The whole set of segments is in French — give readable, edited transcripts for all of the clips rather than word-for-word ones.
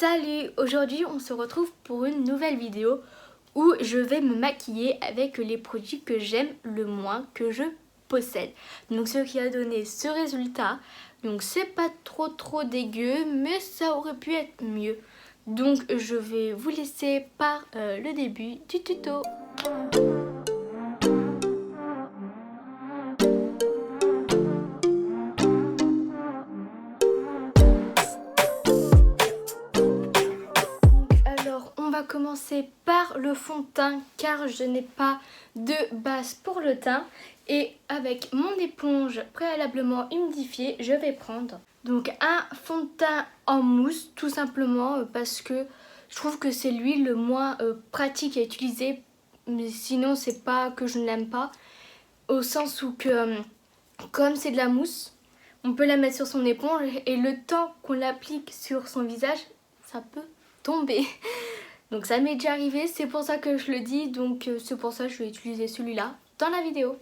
Salut! Aujourd'hui on se retrouve pour une nouvelle vidéo où je vais me maquiller avec les produits que j'aime le moins, que je possède. Donc ce qui a donné ce résultat. Donc c'est pas trop dégueu, mais ça aurait pu être mieux. Donc je vais vous laisser par le début du tuto. On va commencer par le fond de teint car je n'ai pas de base pour le teint. Et avec mon éponge préalablement humidifiée, je vais prendre donc un fond de teint en mousse, tout simplement parce que je trouve que c'est lui le moins pratique à utiliser. Mais sinon c'est pas que je ne l'aime pas, au sens où que comme c'est de la mousse, on peut la mettre sur son éponge et le temps qu'on l'applique sur son visage, ça peut tomber. Donc ça m'est déjà arrivé, c'est pour ça que je le dis, donc c'est pour ça que je vais utiliser celui-là dans la vidéo.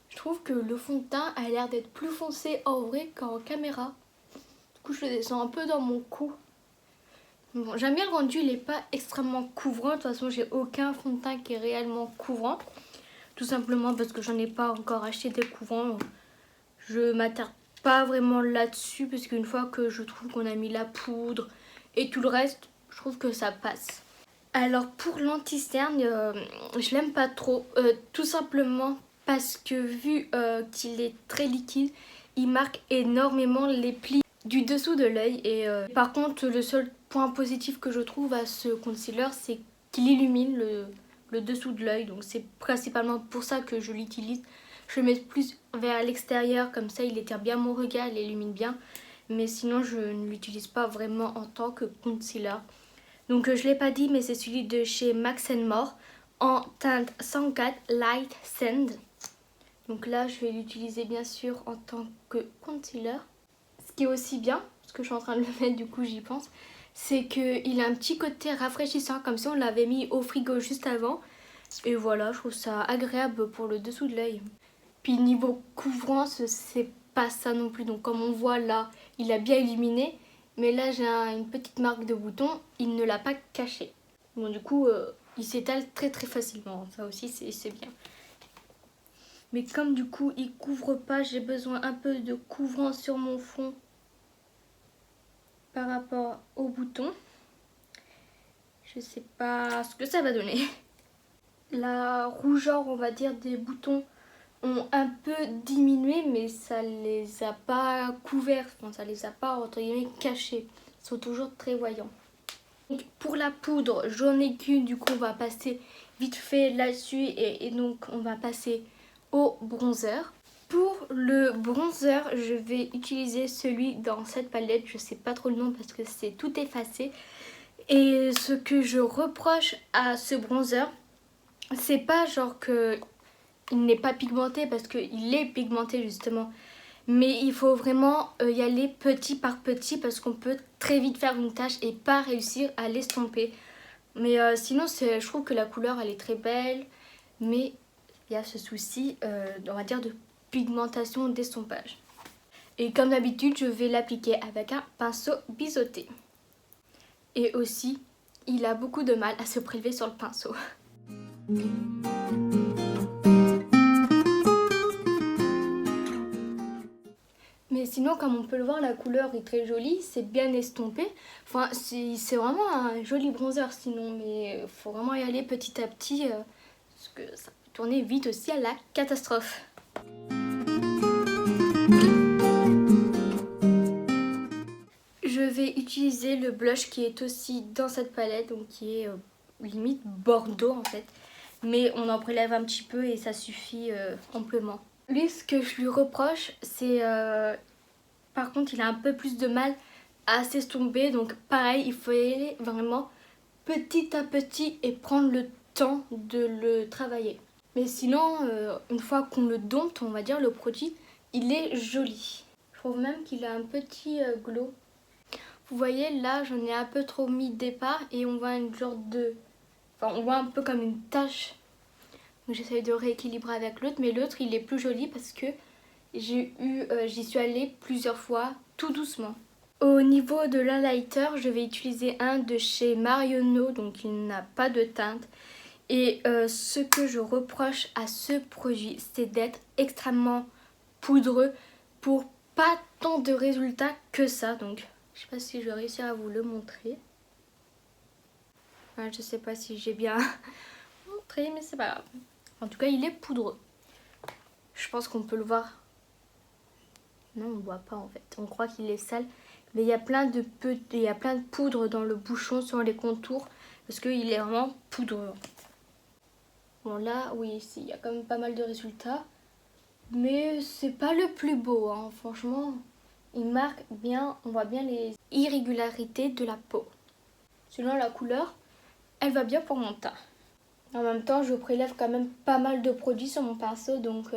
Je trouve que le fond de teint a l'air d'être plus foncé en vrai qu'en caméra. Du coup je le descends un peu dans mon cou. Bon, j'aime bien le rendu, il n'est pas extrêmement couvrant, de toute façon j'ai aucun fond de teint qui est réellement couvrant. Tout simplement parce que j'en ai pas encore acheté des couvrants. Je m'attarde pas vraiment là-dessus parce qu'une fois que je trouve qu'on a mis la poudre et tout le reste, je trouve que ça passe. Alors pour l'anti-cerne, je l'aime pas trop. Tout simplement parce que vu qu'il est très liquide, il marque énormément les plis du dessous de l'œil. Et par contre, le seul point positif que je trouve à ce concealer, c'est qu'il illumine le dessous de l'œil. Donc c'est principalement pour ça que je l'utilise. Je le mets plus vers l'extérieur, comme ça il étire bien mon regard, il illumine bien. Mais sinon je ne l'utilise pas vraiment en tant que concealer. Donc je ne l'ai pas dit, mais c'est celui de chez Max More en teinte 104 Light Sand. Donc là je vais l'utiliser bien sûr en tant que concealer. Ce qui est aussi bien, parce que je suis en train de le mettre, du coup j'y pense, c'est qu'il a un petit côté rafraîchissant, comme si on l'avait mis au frigo juste avant. Et voilà, je trouve ça agréable pour le dessous de l'œil. Puis niveau couvrance, c'est pas ça non plus. Donc comme on voit là, il a bien illuminé. Mais là j'ai une petite marque de bouton, il ne l'a pas caché. Bon du coup, il s'étale très facilement. Ça aussi c'est bien. Mais comme du coup il couvre pas, j'ai besoin un peu de couvrant sur mon front par rapport au bouton. Je sais pas ce que ça va donner. La rougeur, on va dire, des boutons ont un peu diminué, mais ça les a pas couverts, enfin, ça les a pas entre guillemets cachés. Ils sont toujours très voyants. Donc, pour la poudre, j'en ai qu'une, du coup on va passer vite fait là-dessus et donc on va passer au bronzer. Pour le bronzer, je vais utiliser celui dans cette palette, je sais pas trop le nom parce que c'est tout effacé. Et ce que je reproche à ce bronzer, c'est pas genre que il n'est pas pigmenté, parce qu'il est pigmenté justement, mais il faut vraiment y aller petit par petit parce qu'on peut très vite faire une tache et pas réussir à l'estomper. Mais sinon je trouve que la couleur elle est très belle, mais il y a ce souci on va dire de pigmentation, d'estompage. Et comme d'habitude je vais l'appliquer avec un pinceau biseauté. Et aussi il a beaucoup de mal à se prélever sur le pinceau. Mais sinon, comme on peut le voir, la couleur est très jolie, c'est bien estompé. Enfin, c'est vraiment un joli bronzer sinon, mais il faut vraiment y aller petit à petit parce que ça peut tourner vite aussi à la catastrophe. Je vais utiliser le blush qui est aussi dans cette palette, donc qui est limite bordeaux en fait. Mais on en prélève un petit peu et ça suffit amplement. Lui, ce que je lui reproche, c'est par contre il a un peu plus de mal à s'estomper. Donc pareil, il faut y aller vraiment petit à petit et prendre le temps de le travailler. Mais sinon, une fois qu'on le dompte, on va dire, le produit, il est joli. Je trouve même qu'il a un petit glow. Vous voyez, là, j'en ai un peu trop mis départ et on voit une genre de... Enfin, on voit un peu comme une tache Donc j'essaye de rééquilibrer avec l'autre, mais l'autre il est plus joli parce que j'y suis allée plusieurs fois tout doucement. Au niveau de l'highlighter, je vais utiliser un de chez Marionneau, donc il n'a pas de teinte. Et ce que je reproche à ce produit, c'est d'être extrêmement poudreux pour pas tant de résultats que ça. Donc je sais pas si je vais réussir à vous le montrer. Enfin, je sais pas si j'ai bien montré, mais c'est pas grave. En tout cas, il est poudreux. Je pense qu'on peut le voir. Non, on ne voit pas en fait. On croit qu'il est sale. Mais il y a plein de poudre dans le bouchon sur les contours. Parce qu'il est vraiment poudreux. Bon là, oui, ici, il y a quand même pas mal de résultats. Mais c'est pas le plus beau, hein. Franchement, il marque bien, on voit bien les irrégularités de la peau. Selon la couleur, elle va bien pour mon teint. En même temps, je prélève quand même pas mal de produits sur mon pinceau. Donc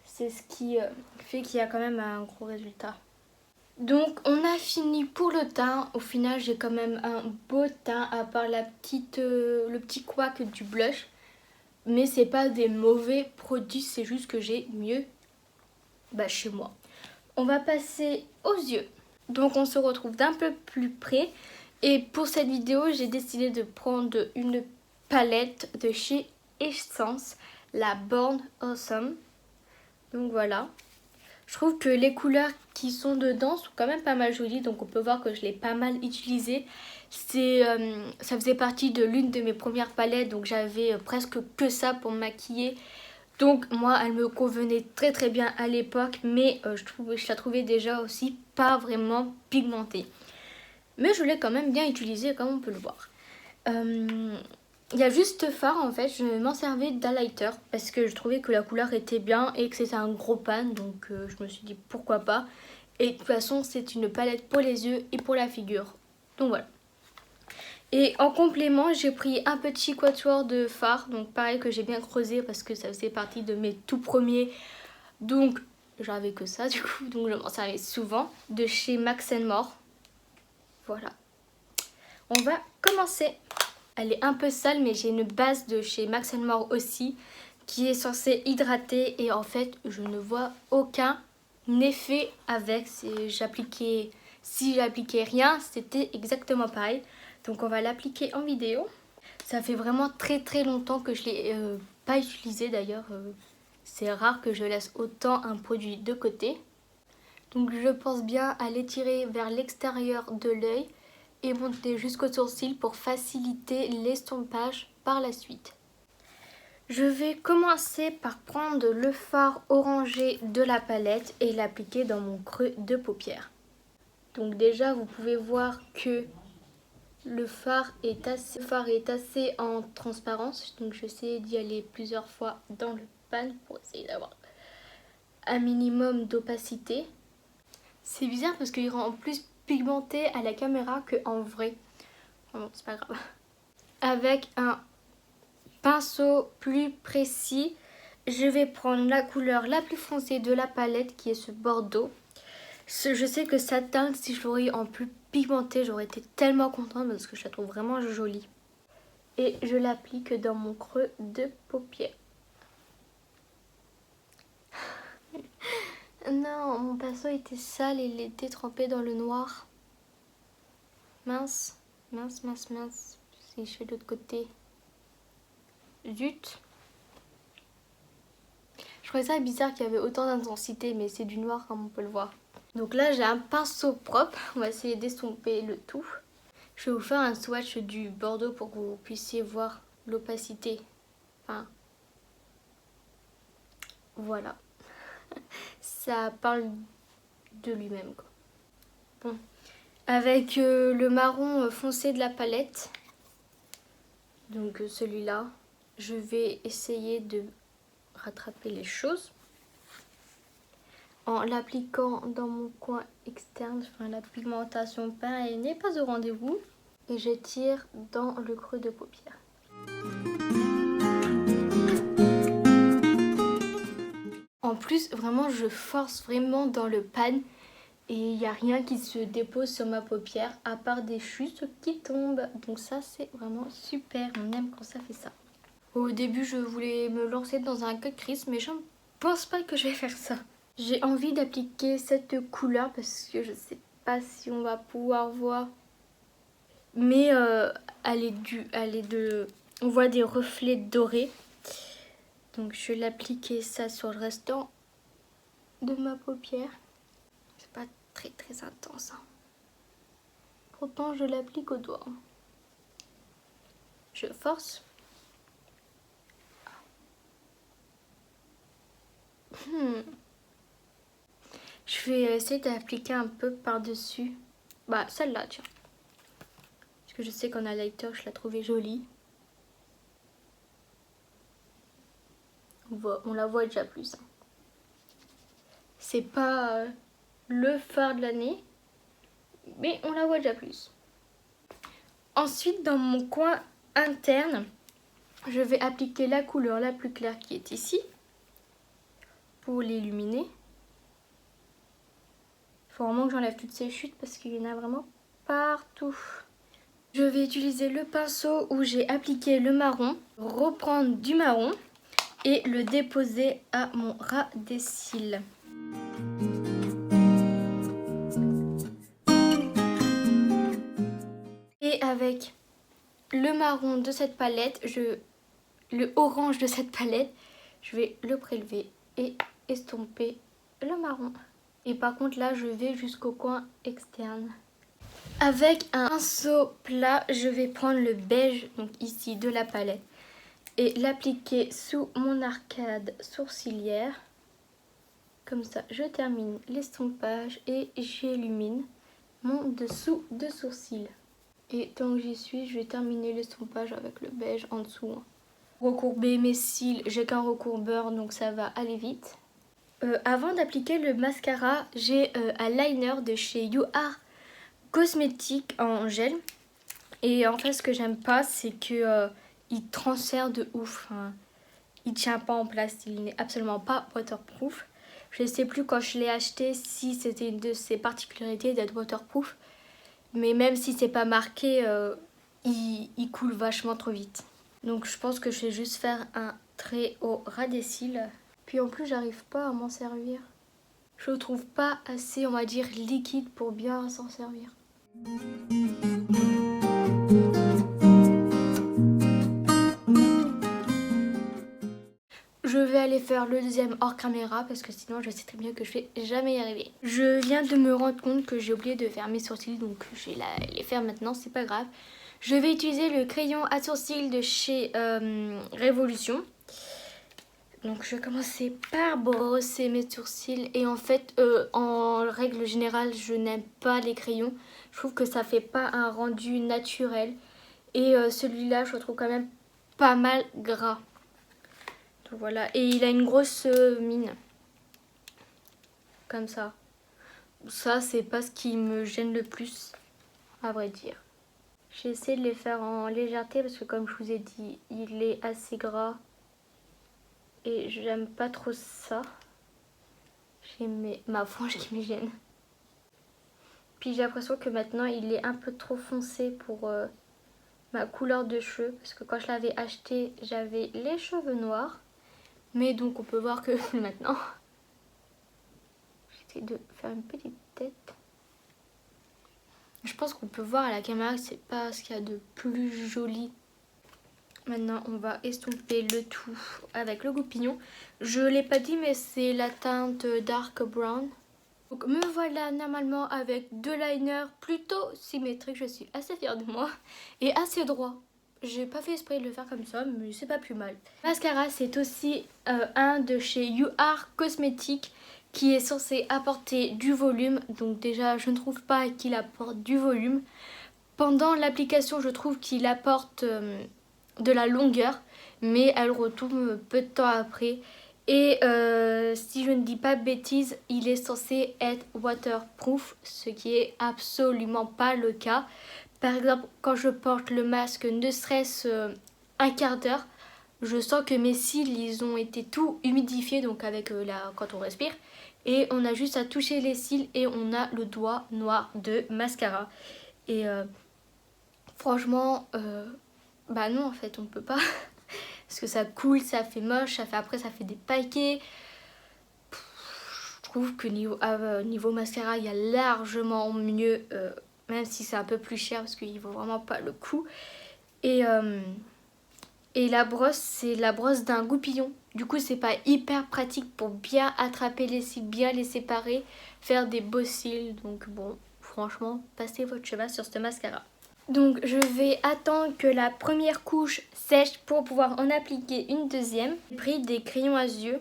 c'est ce qui fait qu'il y a quand même un gros résultat. Donc on a fini pour le teint. Au final j'ai quand même un beau teint à part le petit couac du blush. Mais c'est pas des mauvais produits, c'est juste que j'ai mieux chez moi. On va passer aux yeux. Donc on se retrouve d'un peu plus près. Et pour cette vidéo j'ai décidé de prendre une palette de chez Essence, la Born Awesome. Donc voilà. Je trouve que les couleurs qui sont dedans sont quand même pas mal jolies. Donc on peut voir que je l'ai pas mal utilisée. Ça faisait partie de l'une de mes premières palettes. Donc j'avais presque que ça pour me maquiller. Donc moi elle me convenait très très bien à l'époque. Mais je la trouvais déjà aussi pas vraiment pigmentée. Mais je l'ai quand même bien utilisée comme on peut le voir. Il y a juste Fard en fait, je m'en servais d'highlighter parce que je trouvais que la couleur était bien et que c'était un gros pan, donc je me suis dit pourquoi pas. Et de toute façon c'est une palette pour les yeux et pour la figure, donc voilà. Et en complément j'ai pris un petit quatuor de fard, donc pareil que j'ai bien creusé parce que ça faisait partie de mes tout premiers, donc j'avais que ça du coup, donc je m'en servais souvent, de chez Max More. Voilà, on va commencer. Elle est un peu sale mais j'ai une base de chez Max More aussi qui est censée hydrater et en fait je ne vois aucun effet avec. Si j'appliquais rien c'était exactement pareil. Donc on va l'appliquer en vidéo. Ça fait vraiment très très longtemps que je ne l'ai pas utilisé d'ailleurs. C'est rare que je laisse autant un produit de côté. Donc je pense bien à l'étirer vers l'extérieur de l'œil et monter jusqu'au sourcil pour faciliter l'estompage par la suite. Je vais commencer par prendre le fard orangé de la palette et l'appliquer dans mon creux de paupière. Donc déjà vous pouvez voir que le fard est assez en transparence. Donc j'essaie d'y aller plusieurs fois dans le pan pour essayer d'avoir un minimum d'opacité. C'est bizarre parce qu'il rend plus pigmenté à la caméra qu'en vrai. Bon, c'est pas grave. Avec un pinceau plus précis, je vais prendre la couleur la plus foncée de la palette qui est ce bordeaux. Je sais que ça teinte, si je l'aurais en plus pigmenté, j'aurais été tellement contente parce que je la trouve vraiment jolie. Et je l'applique dans mon creux de paupière. Non, mon pinceau était sale et il était trempé dans le noir. Mince, mince, mince, mince. Si je fais de l'autre côté. Zut. Je trouvais ça bizarre qu'il y avait autant d'intensité, mais c'est du noir comme on peut le voir. Donc là, j'ai un pinceau propre. On va essayer d'estomper le tout. Je vais vous faire un swatch du bordeaux pour que vous puissiez voir l'opacité. Enfin, voilà. Ça parle de lui-même, quoi. Bon. Avec le marron foncé de la palette, donc celui-là, je vais essayer de rattraper les choses en l'appliquant dans mon coin externe. Enfin, la pigmentation pareil n'est pas au rendez-vous et j'étire dans le creux de paupière. En plus, vraiment, je force vraiment dans le pan et il n'y a rien qui se dépose sur ma paupière à part des chutes qui tombent. Donc ça, c'est vraiment super. On aime quand ça fait ça. Au début, je voulais me lancer dans un cut crease, mais je ne pense pas que je vais faire ça. J'ai envie d'appliquer cette couleur parce que je sais pas si on va pouvoir voir. Mais on voit des reflets dorés. Donc je vais l'appliquer ça sur le restant de ma paupière. C'est pas très très intense. Hein. Pourtant, je l'applique au doigt. Je force. Je vais essayer d'appliquer un peu par-dessus. Bah, celle-là, tiens. Parce que je sais qu'en highlighter, je la trouvais jolie. On la voit déjà plus. Hein. C'est pas le fard de l'année, mais on la voit déjà plus. Ensuite, dans mon coin interne, je vais appliquer la couleur la plus claire qui est ici pour l'illuminer. Il faut vraiment que j'enlève toutes ces chutes parce qu'il y en a vraiment partout. Je vais utiliser le pinceau où j'ai appliqué le marron, reprendre du marron et le déposer à mon ras des cils. Et avec le marron de cette palette, le orange de cette palette, je vais le prélever et estomper le marron. Et par contre là, je vais jusqu'au coin externe. Avec un pinceau plat, je vais prendre le beige, donc ici de la palette, et l'appliquer sous mon arcade sourcilière. Comme ça, je termine l'estompage et j'illumine mon dessous de sourcil. Et tant que j'y suis, je vais terminer l'estompage avec le beige en dessous. Recourber mes cils, j'ai qu'un recourbeur, donc ça va aller vite. Avant d'appliquer le mascara, j'ai un liner de chez You Are Cosmétique en gel. Et en fait, ce que j'aime pas, c'est que il transfère de ouf. Hein. Il tient pas en place, il n'est absolument pas waterproof. Je sais plus quand je l'ai acheté si c'était une de ses particularités d'être waterproof. Mais même si c'est pas marqué, il coule vachement trop vite. Donc je pense que je vais juste faire un trait au ras des cils. Puis en plus, j'arrive pas à m'en servir. Je le trouve pas assez, on va dire, liquide pour bien s'en servir. Je vais aller faire le deuxième hors caméra parce que sinon je sais très bien que je vais jamais y arriver. Je viens de me rendre compte que j'ai oublié de faire mes sourcils, donc je vais les faire maintenant, c'est pas grave. Je vais utiliser le crayon à sourcils de chez Révolution. Donc je vais commencer par brosser mes sourcils et en fait en règle générale je n'aime pas les crayons. Je trouve que ça fait pas un rendu naturel et celui-là je le trouve quand même pas mal gras. Donc voilà, et il a une grosse mine comme ça. Ça c'est pas ce qui me gêne le plus à vrai dire. J'ai essayé de les faire en légèreté parce que comme je vous ai dit il est assez gras. Et j'aime pas trop ça. J'ai ma frange qui me gêne. Puis j'ai l'impression que maintenant il est un peu trop foncé pour ma couleur de cheveux. Parce que quand je l'avais acheté, j'avais les cheveux noirs. Mais donc on peut voir que maintenant... J'essaie de faire une petite tête. Je pense qu'on peut voir à la caméra que c'est pas ce qu'il y a de plus joli. Maintenant, on va estomper le tout avec le goupillon. Je ne l'ai pas dit, mais c'est la teinte Dark Brown. Donc, me voilà normalement avec deux liners plutôt symétriques. Je suis assez fière de moi et assez droit. J'ai pas fait exprès de le faire comme ça, mais c'est pas plus mal. Mascara, c'est aussi un de chez You Are Cosmétique qui est censé apporter du volume. Donc déjà, je ne trouve pas qu'il apporte du volume. Pendant l'application, je trouve qu'il apporte... de la longueur, mais elle retombe peu de temps après. Et si je ne dis pas de bêtises, il est censé être waterproof, ce qui est absolument pas le cas. Par exemple, quand je porte le masque, ne serait-ce un quart d'heure, je sens que mes cils, ils ont été tout humidifiés, donc avec quand on respire. Et on a juste à toucher les cils et on a le doigt noir de mascara. Et franchement... bah non en fait on peut pas. Parce que ça coule, ça fait moche, après ça fait des paquets. Je trouve que niveau mascara, il y a largement mieux, même si c'est un peu plus cher parce qu'il vaut vraiment pas le coup. Et la brosse, c'est la brosse d'un goupillon. Du coup, c'est pas hyper pratique pour bien attraper les cils, bien les séparer, faire des beaux cils. Donc bon, franchement, passez votre cheval sur ce mascara. Donc je vais attendre que la première couche sèche pour pouvoir en appliquer une deuxième. J'ai pris des crayons à yeux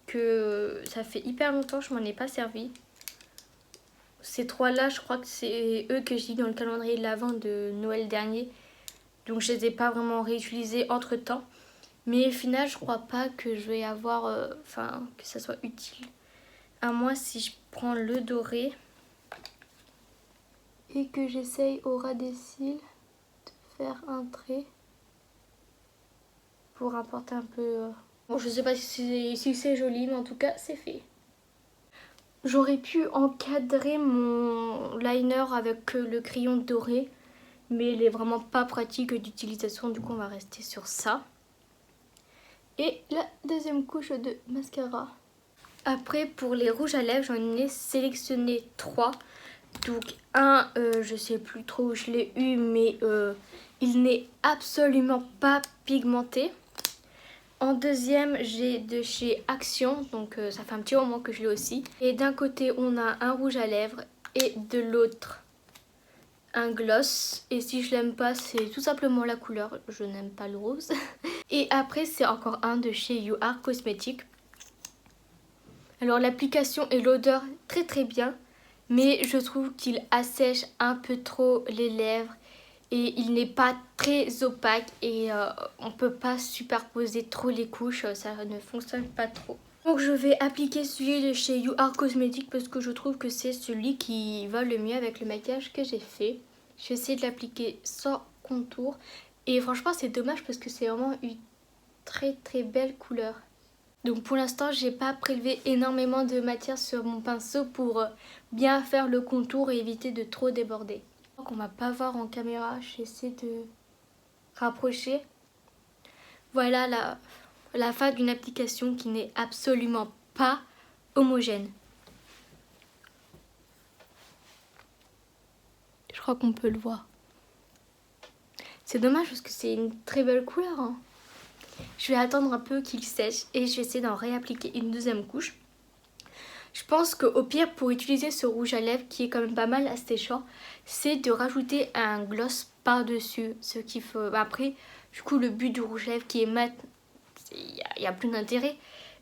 que ça fait hyper longtemps, je m'en ai pas servi. Ces trois-là, je crois que c'est eux que j'ai dans le calendrier de l'Avent de Noël dernier. Donc je les ai pas vraiment réutilisés entre temps. Mais au final, je crois pas que je vais avoir, que ça soit utile. À moins si je prends le doré et que j'essaye au ras des cils de faire un trait pour apporter un peu... Bon, je sais pas si c'est joli, mais en tout cas, c'est fait. J'aurais pu encadrer mon liner avec le crayon doré, mais il est vraiment pas pratique d'utilisation, du coup on va rester sur ça. Et la deuxième couche de mascara. Après, pour les rouges à lèvres, j'en ai sélectionné 3. Donc un, je sais plus trop où je l'ai eu, mais il n'est absolument pas pigmenté. En deuxième, j'ai de chez Action, donc ça fait un petit moment que je l'ai aussi. Et d'un côté, on a un rouge à lèvres et de l'autre, un gloss. Et si je l'aime pas, c'est tout simplement la couleur, je n'aime pas le rose. Et après, c'est encore un de chez You Are Cosmetics. Alors l'application et l'odeur très très bien, mais je trouve qu'il assèche un peu trop les lèvres et il n'est pas très opaque et on peut pas superposer trop les couches, ça ne fonctionne pas trop. Donc je vais appliquer celui de chez You Are Cosmetics parce que je trouve que c'est celui qui va le mieux avec le maquillage que j'ai fait. Je vais essayer de l'appliquer sans contour et franchement c'est dommage parce que c'est vraiment une très très belle couleur. Donc pour l'instant, j'ai pas prélevé énormément de matière sur mon pinceau pour bien faire le contour et éviter de trop déborder. On va pas voir en caméra, j'essaie de rapprocher. Voilà la fin d'une application qui n'est absolument pas homogène. Je crois qu'on peut le voir. C'est dommage parce que c'est une très belle couleur, hein. Je vais attendre un peu qu'il sèche et je vais essayer d'en réappliquer une deuxième couche. Je pense qu'au pire, pour utiliser ce rouge à lèvres qui est quand même pas mal asséchant, c'est de rajouter un gloss par-dessus. Ce qu'il faut. Après, du coup, le but du rouge à lèvres qui est mat, il n'y a plus d'intérêt.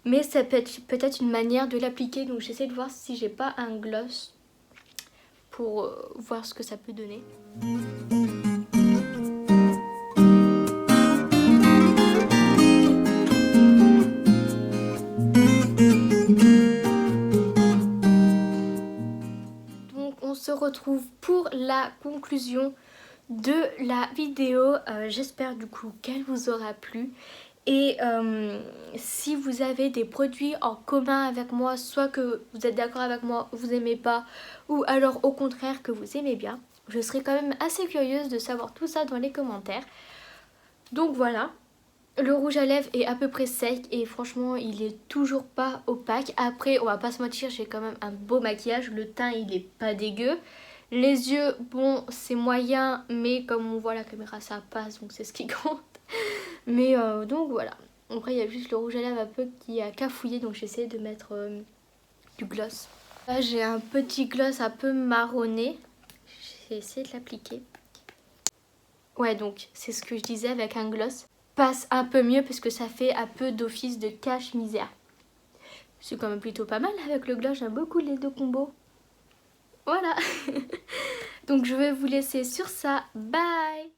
Mais ça peut être peut-être une manière de l'appliquer. Donc j'essaie de voir si j'ai pas un gloss pour voir ce que ça peut donner. On se retrouve pour la conclusion de la vidéo. J'espère du coup qu'elle vous aura plu. Et si vous avez des produits en commun avec moi, soit que vous êtes d'accord avec moi, vous aimez pas, ou alors au contraire que vous aimez bien, je serais quand même assez curieuse de savoir tout ça dans les commentaires. Donc voilà. Le rouge à lèvres est à peu près sec et franchement il est toujours pas opaque. Après on va pas se mentir, j'ai quand même un beau maquillage, le teint il est pas dégueu. Les yeux, bon c'est moyen mais comme on voit la caméra ça passe donc c'est ce qui compte. Mais donc voilà. Après il y a juste le rouge à lèvres un peu qui a cafouillé donc j'essaie de mettre du gloss. Là j'ai un petit gloss un peu marronné. J'ai essayé de l'appliquer. Ouais donc c'est ce que je disais avec un gloss. Passe un peu mieux parce que ça fait un peu d'office de cache-misère. C'est quand même plutôt pas mal avec le gloss, j'aime beaucoup les deux combos. Voilà. Donc je vais vous laisser sur ça, bye.